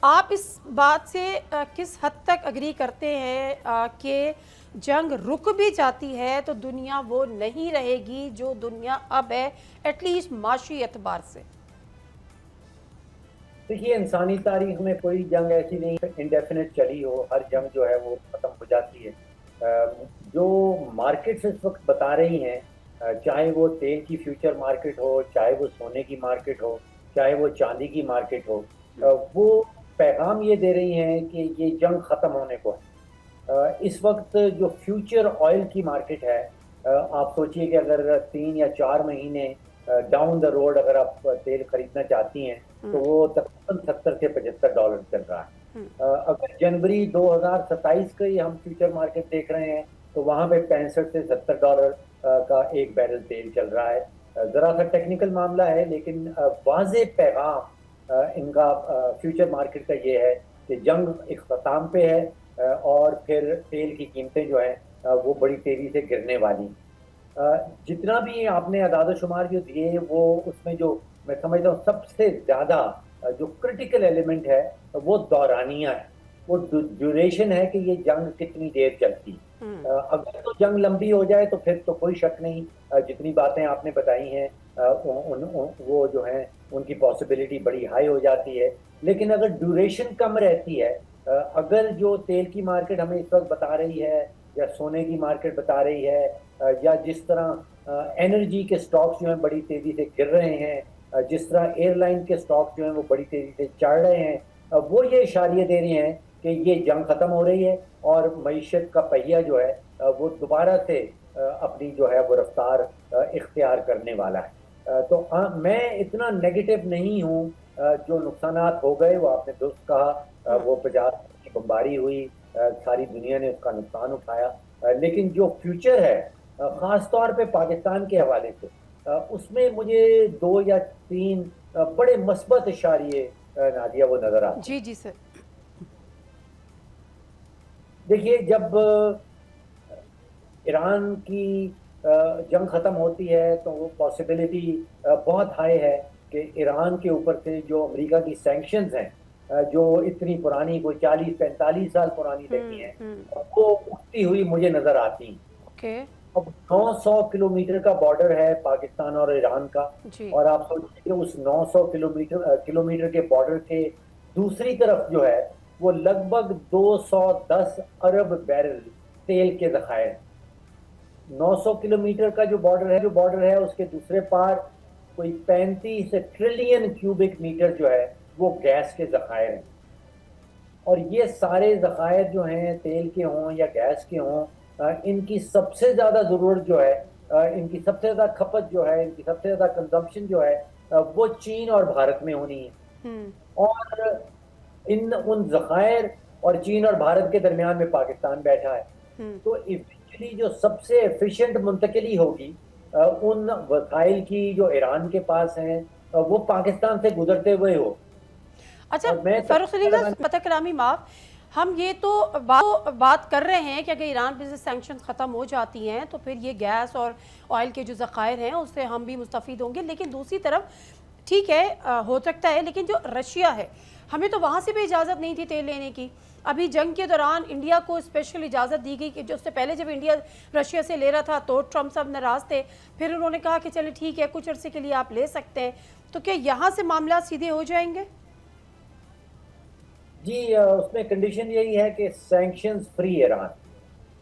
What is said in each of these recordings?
آپ اس بات سے کس حد تک اگری کرتے ہیں کہ جنگ رک بھی جاتی ہے تو دنیا وہ نہیں رہے گی جو دنیا اب ہے، ایٹ لیسٹ معاشی اعتبار سے؟ دیکھیے، انسانی تاریخ میں کوئی جنگ ایسی نہیں انڈیفینٹ چلی ہو. ہر جنگ جو ہے وہ ختم ہو جاتی ہے. جو مارکیٹس اس وقت بتا رہی ہیں، چاہے وہ تیل کی فیوچر مارکیٹ ہو، چاہے وہ سونے کی مارکیٹ ہو، چاہے وہ چاندی کی مارکیٹ ہو، وہ پیغام یہ دے رہی ہیں کہ یہ جنگ ختم ہونے کو ہے. اس وقت جو فیوچر آئل کی مارکیٹ ہے، آپ سوچئے کہ اگر 3 یا 4 مہینے ڈاؤن دا روڈ اگر آپ تیل خریدنا چاہتی ہیں تو وہ تقریباً $70 سے $75 چل رہا ہے. اگر جنوری 2027 کی ہم فیوچر مارکیٹ دیکھ رہے ہیں تو وہاں پہ $65 سے $70 کا ایک بیرل تیل چل رہا ہے. ذرا سا ٹیکنیکل معاملہ ہے، لیکن واضح پیغام ان کا فیوچر مارکیٹ کا یہ ہے کہ جنگ اختتام پہ ہے، اور پھر تیل کی قیمتیں جو ہیں وہ بڑی تیزی سے گرنے والی. جتنا بھی آپ نے اعداد و شمار جو دیے، وہ اس میں جو میں سمجھتا ہوں سب سے زیادہ جو کرٹیکل ایلیمنٹ ہے وہ دورانیہ ہے، وہ ڈیوریشن ہے کہ یہ جنگ کتنی دیر چلتی. اگر تو جنگ لمبی ہو جائے تو پھر تو کوئی شک نہیں، جتنی باتیں آپ نے بتائی ہیں وہ جو ہیں ان کی پاسبلٹی بڑی ہائی ہو جاتی ہے. لیکن اگر ڈیوریشن کم رہتی ہے، اگر جو تیل کی مارکیٹ ہمیں اس وقت بتا رہی ہے، یا سونے کی مارکیٹ بتا رہی ہے، یا جس طرح انرجی کے سٹاکس جو ہیں بڑی تیزی سے گر رہے ہیں، جس طرح ایئر لائن کے سٹاکس جو ہیں وہ بڑی تیزی سے چڑھ رہے ہیں، وہ یہ اشاریے دے رہے ہیں کہ یہ جنگ ختم ہو رہی ہے اور معیشت کا پہیہ جو ہے وہ دوبارہ سے اپنی جو ہے وہ رفتار اختیار کرنے والا ہے. تو میں اتنا نیگیٹو نہیں ہوں. جو نقصانات ہو گئے وہ آپ نے درست کہا، وہ 50 کی بمباری ہوئی، ساری دنیا نے اس کا نقصان اٹھایا. لیکن جو فیوچر ہے خاص طور پہ پاکستان کے حوالے سے، اس میں مجھے 2 یا 3 بڑے مثبت اشاریے نادیہ وہ نظر آتے ہیں. جی سر. دیکھیے، جب ایران کی جنگ ختم ہوتی ہے تو وہ پاسبلٹی بہت ہائی ہے کہ ایران کے اوپر سے جو امریکہ کی سینکشنز ہیں، جو اتنی پرانی کوئی 40-45 سال پرانی لگی ہیں، وہ اٹھتی ہوئی مجھے نظر آتی ہیں. اوکے. اب 900 کلومیٹر کا بارڈر ہے پاکستان اور ایران کا، جی. اور آپ سوچیں کہ اس 900 کلومیٹر کے بارڈر کے دوسری طرف جو ہے وہ لگ بھگ 210 ارب بیرل تیل کے ذخائر. 900 کلومیٹر کا جو بارڈر ہے اس کے دوسرے پار کوئی 35 ٹریلین کیوبک میٹر جو ہے وہ گیس کے ذخائر ہیں. اور یہ سارے ذخائر جو ہیں تیل کے ہوں یا گیس کے ہوں، ان کی سب سے زیادہ ضرورت جو ہے، ان کی سب سے زیادہ کھپت جو ہے، ان کی سب سے زیادہ کنزمپشن جو ہے وہ چین اور بھارت میں ہونی ہے. اور ان ذخائر اور چین اور بھارت کے درمیان میں پاکستان بیٹھا ہے. تو ایونچولی جو سب سے ایفیشینٹ منتقلی ہوگی ان وسائل کی جو ایران کے پاس ہیں، وہ پاکستان سے گزرتے ہوئے ہو. اچھا اور میں فاروق صدیق صاحب، کلامی معاف، ہم یہ تو بات کر رہے ہیں کہ اگر ایران پہ سے سینکشنز ختم ہو جاتی ہیں تو پھر یہ گیس اور آئل کے جو ذخائر ہیں اس سے ہم بھی مستفید ہوں گے. لیکن دوسری طرف ٹھیک ہے ہو سکتا ہے، لیکن جو رشیا ہے ہمیں تو وہاں سے بھی اجازت نہیں تھی تیل لینے کی. ابھی جنگ کے دوران انڈیا کو اسپیشل اجازت دی گئی کہ جو اس سے پہلے جب انڈیا رشیا سے لے رہا تھا تو ٹرمپ صاحب ناراض تھے، پھر انہوں نے کہا کہ چلے ٹھیک ہے کچھ عرصے کے لیے آپ لے سکتے ہیں. تو کیا یہاں سے معاملات سیدھے ہو جائیں گے؟ جی، اس میں کنڈیشن یہی ہے کہ سینکشنز فری ایران.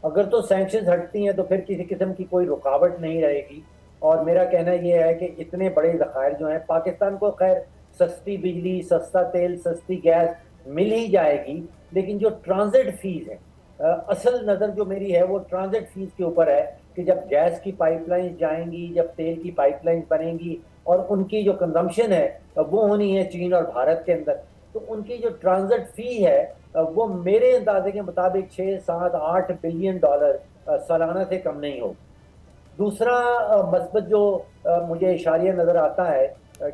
اگر تو سینکشنز ہٹتی ہیں تو پھر کسی قسم کی کوئی رکاوٹ نہیں رہے گی. اور میرا کہنا یہ ہے کہ اتنے بڑے ذخائر جو ہیں پاکستان کو، خیر سستی بجلی، سستا تیل، سستی گیس مل ہی جائے گی، لیکن جو ٹرانزٹ فیس ہے، اصل نظر جو میری ہے وہ ٹرانزٹ فیس کے اوپر ہے کہ جب گیس کی پائپ لائنز جائیں گی، جب تیل کی پائپ لائنز بنیں گی اور ان کی جو کنزمپشن ہے وہ ہونی ہے چین اور بھارت کے اندر، تو ان کی جو ٹرانزٹ فی ہے وہ میرے اندازے کے مطابق 6-7-8 بلین ڈالر سالانہ سے کم نہیں ہو. دوسرا مثبت جو مجھے اشاریہ نظر آتا ہے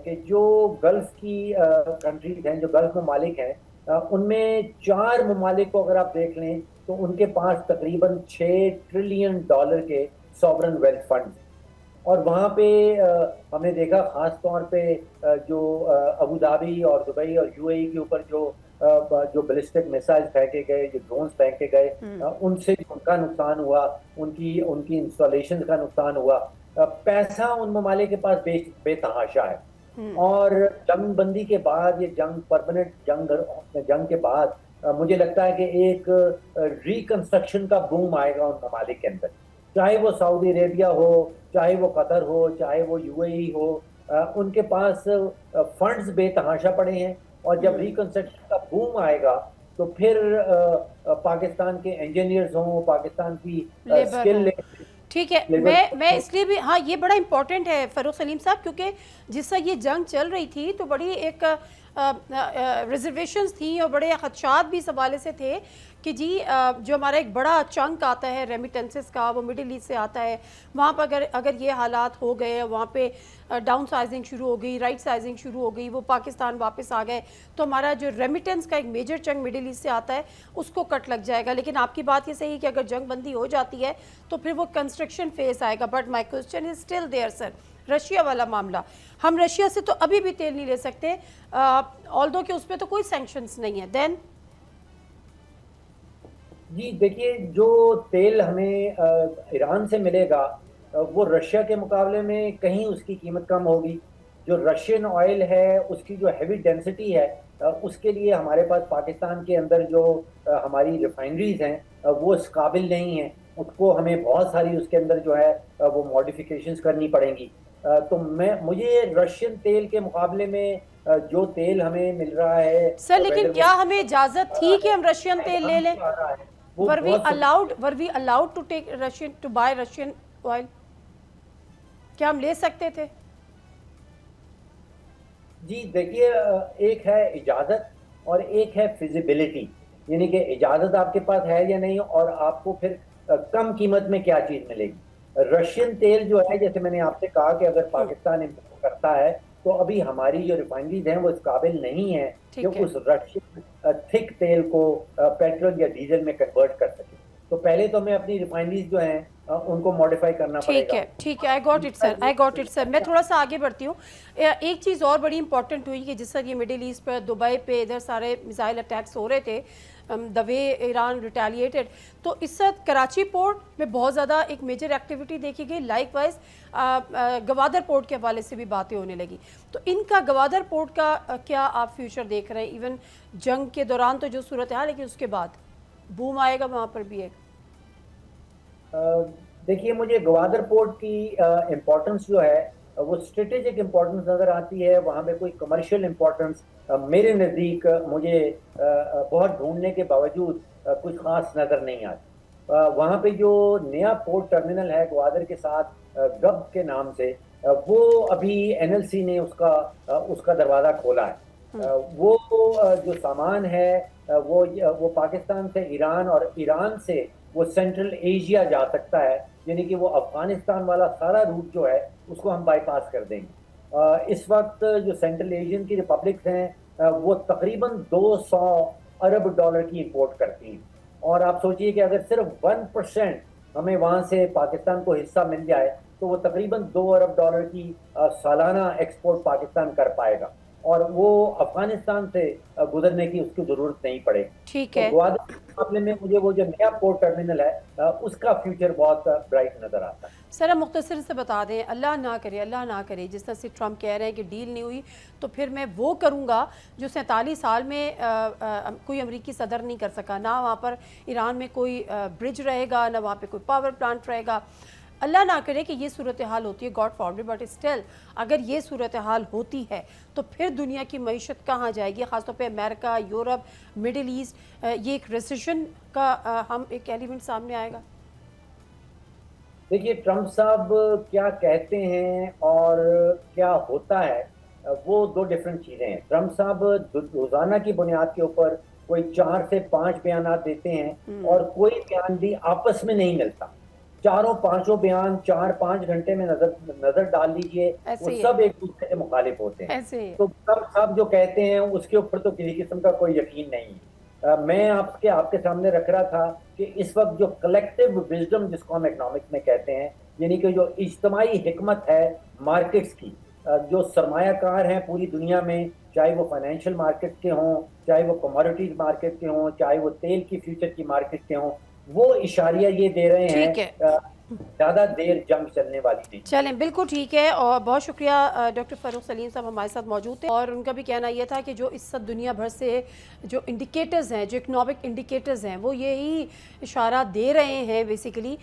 کہ جو گلف کی کنٹریز ہیں، جو گلف ممالک ہیں، ان میں 4 ممالک کو اگر آپ دیکھ لیں تو ان کے پاس تقریباً $6 ٹریلین کے سوورن ویلتھ فنڈز. اور وہاں پہ ہم نے دیکھا خاص طور پہ جو ابو دھابی اور دبئی اور UAE کے اوپر جو جو بیلسٹک میسائل پھینکے گئے، جو ڈرونز پھینکے گئے، ان سے ان کا نقصان ہوا، ان کی انسٹالیشن کا نقصان ہوا. پیسہ ان ممالک کے پاس بے تحاشا ہے. اور جنگ بندی کے بعد، یہ پرماننٹ جنگ کے بعد مجھے لگتا ہے کہ ایک ریکنسٹرکشن کا بوم آئے گا ان ممالک کے اندر، چاہے وہ سعودی عربیہ ہو، چاہے وہ قطر ہو، چاہے وہ یو اے ای ہو. ان کے پاس فنڈز بے تحاشا پڑے ہیں، اور جب ریکنسٹرکشن کا بوم آئے گا تو پھر پاکستان کے انجینئرز ہوں، پاکستان کی اسکل. ٹھیک ہے، میں اس لیے بھی، ہاں یہ بڑا امپورٹنٹ ہے فاروق سلیم صاحب، کیونکہ جس طرح یہ جنگ چل رہی تھی تو بڑی ایک ریزرویشنز تھیں اور بڑے خدشات بھی اس حوالے سے تھے کہ جی جو ہمارا ایک بڑا چنک آتا ہے ریمیٹنسز کا، وہ مڈل ایسٹ سے آتا ہے. وہاں پر اگر یہ حالات ہو گئے، وہاں پہ ڈاؤن سائزنگ شروع ہو گئی، رائٹ سائزنگ شروع ہو گئی، وہ پاکستان واپس آ گئے، تو ہمارا جو ریمیٹنس کا ایک میجر چنک مڈل ایسٹ سے آتا ہے اس کو کٹ لگ جائے گا. لیکن آپ کی بات یہ صحیح ہے کہ اگر جنگ بندی ہو جاتی ہے تو پھر وہ کنسٹرکشن فیز آئے گا. But my question is still there sir, Russia والا معاملہ، ہم رشیا سے تو ابھی بھی تیل نہیں لے سکتے، آلدو کہ اس پہ تو کوئی سینکشنز نہیں ہے. دین جی دیکھیے، جو تیل ہمیں ایران سے ملے گا وہ رشیا کے مقابلے میں کہیں اس کی قیمت کم ہوگی. جو رشین آئل ہے اس کی جو ہیوی ڈینسٹی ہے، اس کے لیے ہمارے پاس پاکستان کے اندر جو ہماری ریفائنریز ہیں وہ اس قابل نہیں ہیں. اس کو ہمیں بہت ساری اس کے اندر جو ہے وہ ماڈیفیکیشنز کرنی پڑیں گی. تو مجھے رشین تیل کے مقابلے میں جو تیل ہمیں مل رہا ہے سر، لیکن کیا ہمیں اجازت تھی کہ ہم رشین تیل لے لیں؟ Were we allowed to take to buy Russian oil? کیا ہم لے سکتے تھے؟ جی دیکھیے، ایک ہے اجازت اور ایک ہے فیزیبلٹی، یعنی کہ اجازت آپ کے پاس ہے یا نہیں، اور آپ کو پھر کم قیمت میں کیا چیز ملے گی. رشین تیل جو ہے، جیسے میں نے آپ سے کہا کہ اگر پاکستان امپورٹ کرتا ہے تو ابھی ہماری جو ریفائنریز ہیں وہ اس قابل نہیں ہیں کہ اس رشین تھک تیل کو پیٹرول یا ڈیزل میں کنورٹ کر سکے. تو پہلے تو ہمیں اپنی ریفائنریز جو ہیں ان کو موڈیفائی کرنا پڑے گا. ٹھیک ہے، آئی گاٹ اٹ سر. میں تھوڑا سا آگے بڑھتی ہوں. ایک چیز اور بڑی امپورٹنٹ ہوئی کہ جس طرح یہ مڈل ایسٹ پر، دبئی پہ، ادھر سارے میزائل اٹیکس ہو رہے تھے، دا وے ایران ریٹیلیٹڈ، تو اس وقت کراچی پورٹ میں بہت زیادہ ایک میجر ایکٹیویٹی دیکھی گئی. لائک وائز گوادر پورٹ کے حوالے سے بھی باتیں ہونے لگی. تو ان کا گوادر پورٹ کا کیا آپ فیوچر دیکھ رہے ہیں؟ ایون جنگ کے دوران تو جو صورت ہے، لیکن اس کے بعد بوم آئے گا وہاں پر بھی. ایک دیکھیے، مجھے گوادر پورٹ کی امپورٹنس جو ہے وہ اسٹریٹجک امپورٹنس نظر آتی ہے. وہاں پہ کوئی کمرشل امپورٹنس میرے نزدیک مجھے بہت ڈھونڈنے کے باوجود کچھ خاص نظر نہیں آتی. وہاں پہ جو نیا پورٹ ٹرمینل ہے گوادر کے ساتھ گب کے نام سے، وہ ابھی این ایل سی نے اس کا دروازہ کھولا ہے. وہ جو سامان ہے وہ پاکستان سے ایران اور ایران سے وہ سینٹرل ایشیا جا سکتا ہے، یعنی کہ وہ افغانستان والا سارا روٹ جو ہے اس کو ہم بائی پاس کر دیں گے. اس وقت جو سینٹرل ایشین کی ریپبلکس ہیں وہ تقریباً 200 ارب ڈالر کی امپورٹ کرتی ہیں. اور آپ سوچئے کہ اگر صرف 1% ہمیں وہاں سے پاکستان کو حصہ مل جائے تو وہ تقریباً 2 ارب ڈالر کی سالانہ ایکسپورٹ پاکستان کر پائے گا، اور وہ افغانستان سے گزرنے کی اس کی ضرورت نہیں پڑے. ٹھیک ہے. گوادر کے معاملے میں مجھے وہ جو نیا پورٹ ٹرمینل ہے اس کا فیوچر بہت برائٹ نظر آتا ہے. سر ہم مختصر سے بتا دیں، اللہ نہ کرے جس طرح سے ٹرمپ کہہ رہے ہیں کہ ڈیل نہیں ہوئی تو پھر میں وہ کروں گا جو 47 سال میں کوئی امریکی صدر نہیں کر سکا. نہ وہاں پر ایران میں کوئی برج رہے گا، نہ وہاں پہ کوئی پاور پلانٹ رہے گا. اللہ نہ کرے کہ یہ صورتحال ہوتی ہے، گاڈ فاربڈ، بٹ اسٹل اگر یہ صورتحال ہوتی ہے تو پھر دنیا کی معیشت کہاں جائے گی؟ خاص طور پہ امریکہ، یورپ، مڈل ایسٹ، یہ ایک ریسیشن کا ہم ایک ایلیمنٹ سامنے آئے گا. دیکھیے، ٹرمپ صاحب کیا کہتے ہیں اور کیا ہوتا ہے وہ دو ڈیفرنٹ چیزیں ہیں. ٹرمپ صاحب روزانہ کی بنیاد کے اوپر کوئی 4 سے 5 بیانات دیتے ہیں اور کوئی بیان بھی آپس میں نہیں ملتا. 4-5 بیان 4-5 گھنٹے میں نظر ڈال لیجئے، وہ سب ایک دوسرے سے مخالف ہوتے ہیں. تو ٹرمپ صاحب جو کہتے ہیں اس کے اوپر تو کسی قسم کا کوئی یقین نہیں. میں آپ کے سامنے رکھ رہا تھا کہ اس وقت جو کلیکٹیو وزڈم جس کو ہم اکنامکس میں کہتے ہیں، یعنی کہ جو اجتماعی حکمت ہے مارکیٹس کی، جو سرمایہ کار ہیں پوری دنیا میں چاہے وہ فائنینشیل مارکیٹ کے ہوں، چاہے وہ کموڈیٹیز مارکیٹ کے ہوں، چاہے وہ تیل کی فیوچر کی مارکیٹ کے ہوں، وہ اشاریہ یہ دے رہے ہیں ٹھیک ہے، زیادہ دیر جنگ چلنے والی نہیں۔ چلیں بالکل ٹھیک ہے، اور بہت شکریہ ڈاکٹر فاروق سلیم صاحب ہمارے ساتھ موجود تھے، اور ان کا بھی کہنا یہ تھا کہ جو اس وقت دنیا بھر سے جو انڈیکیٹرز ہیں، جو اکنامک انڈیکیٹرز ہیں، وہ یہی اشارہ دے رہے ہیں بیسیکلی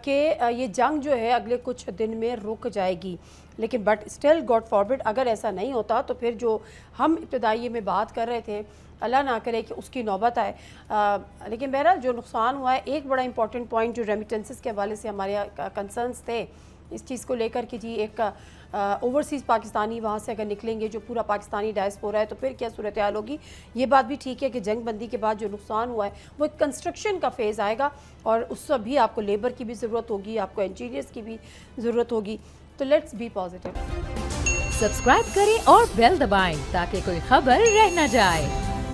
کہ یہ جنگ جو ہے اگلے کچھ دن میں رک جائے گی، لیکن بٹ اسٹل گاڈ فاربڈ اگر ایسا نہیں ہوتا تو پھر جو ہم ابتدائی میں بات کر رہے تھے اللہ نہ کرے کہ اس کی نوبت آئے، لیکن بہرحال جو نقصان ہوا ہے، ایک بڑا امپورٹنٹ پوائنٹ جو ریمیٹنسز کے حوالے سے ہمارے کنسرنس تھے اس چیز کو لے کر کہ جی ایک اوورسیز پاکستانی وہاں سے اگر نکلیں گے جو پورا پاکستانی ڈائسپورا ہے تو پھر کیا صورتحال ہوگی۔ یہ بات بھی ٹھیک ہے کہ جنگ بندی کے بعد جو نقصان ہوا ہے وہ ایک کنسٹرکشن کا فیز آئے گا، اور اس سے بھی آپ کو لیبر کی بھی ضرورت ہوگی، آپ کو انجینئرز کی بھی ضرورت ہوگی، تو لیٹس بی پازیٹیو۔ سبسکرائب کریں اور بیل دبائیں تاکہ کوئی خبر رہ نہ جائے۔